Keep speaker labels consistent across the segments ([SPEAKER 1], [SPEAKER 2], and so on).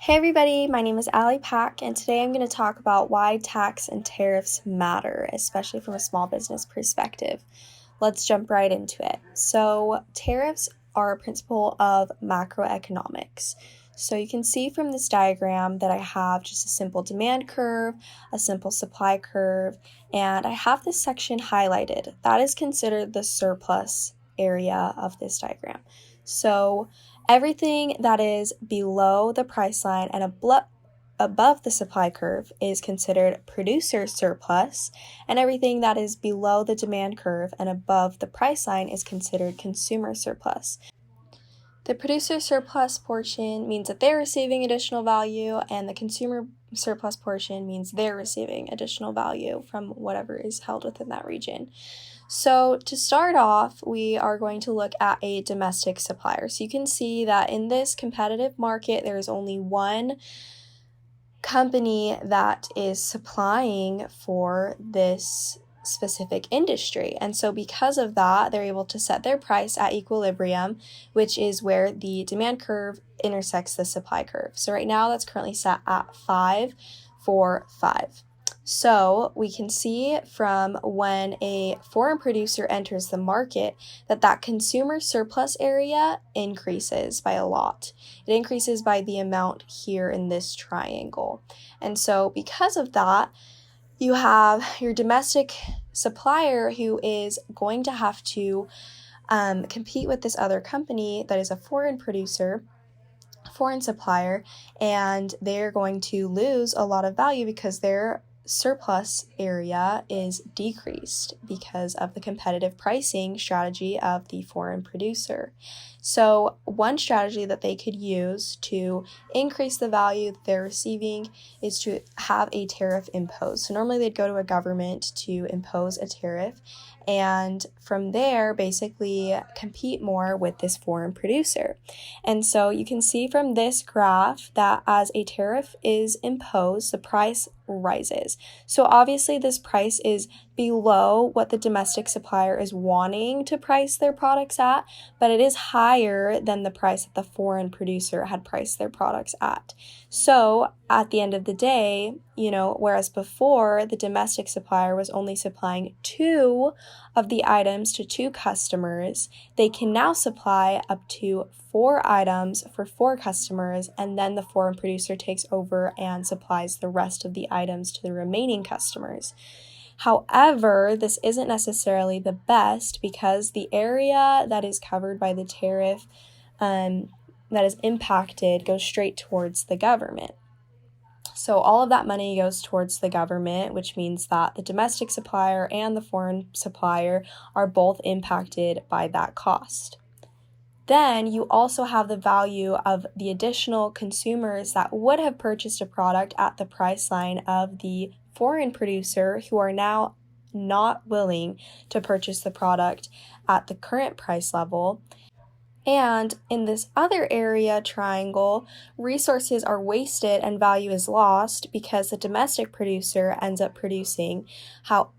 [SPEAKER 1] Hey everybody, my name is allyjeanpack, and today I'm going to talk about why tax and tariffs matter, especially from a small business perspective. Let's jump right into it. So, tariffs are a principle of macroeconomics. So you can see from this diagram that I have just a simple demand curve, a simple supply curve, and I have this section highlighted. That is considered the surplus area of this diagram. So everything that is below the price line and above the supply curve is considered producer surplus, and everything that is below the demand curve and above the price line is considered consumer surplus. The producer surplus portion means that they're receiving additional value, and the consumer surplus portion means they're receiving additional value from whatever is held within that region. So to start off, we are going to look at a domestic supplier. So you can see that in this competitive market, there is only one company that is supplying for this specific industry. And so because of that, they're able to set their price at equilibrium, which is where the demand curve intersects the supply curve. So right now that's currently set at 5 for 5. So we can see from when a foreign producer enters the market that consumer surplus area increases by a lot. It increases by the amount here in this triangle. And so because of that, you have your domestic supplier who is going to have to compete with this other company that is a foreign producer, foreign supplier, and they're going to lose a lot of value because their surplus area is decreased because of the competitive pricing strategy of the foreign producer. So one strategy that they could use to increase the value that they're receiving is to have a tariff imposed. So normally they'd go to a government to impose a tariff, and from there basically compete more with this foreign producer. And so you can see from this graph that as a tariff is imposed, the price rises. So obviously this price is below what the domestic supplier is wanting to price their products at, but it is higher than the price that the foreign producer had priced their products at. So at the end of the day, whereas before the domestic supplier was only supplying 2 of the items to 2 customers, they can now supply up to 4 items for 4 customers, and then the foreign producer takes over and supplies the rest of the items to the remaining customers. However, this isn't necessarily the best because the area that is covered by the tariff that is impacted goes straight towards the government. So all of that money goes towards the government, which means that the domestic supplier and the foreign supplier are both impacted by that cost. Then you also have the value of the additional consumers that would have purchased a product at the price line of the foreign producer who are now not willing to purchase the product at the current price level. And in this other area triangle, resources are wasted and value is lost because the domestic producer ends up producing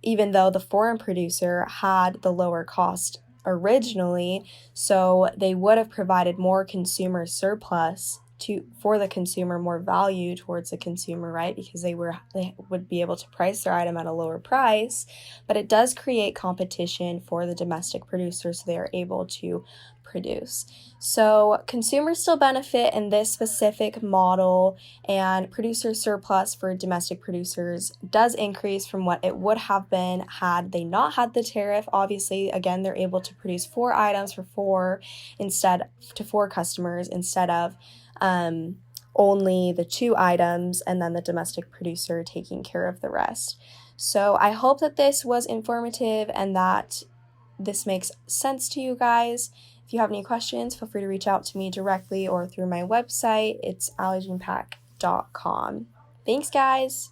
[SPEAKER 1] even though the foreign producer had the lower cost originally, so they would have provided more consumer surplus for the consumer, more value towards the consumer, right? Because they would be able to price their item at a lower price, but it does create competition for the domestic producer, so they are able to produce. So consumers still benefit in this specific model, and producer surplus for domestic producers does increase from what it would have been had they not had the tariff. Obviously, again, they're able to produce 4 items for 4 customers instead of only the 2 items and then the domestic producer taking care of the rest. So I hope that this was informative and that this makes sense to you guys. If you have any questions, feel free to reach out to me directly or through my website. It's allyjeanpack.com. Thanks, guys.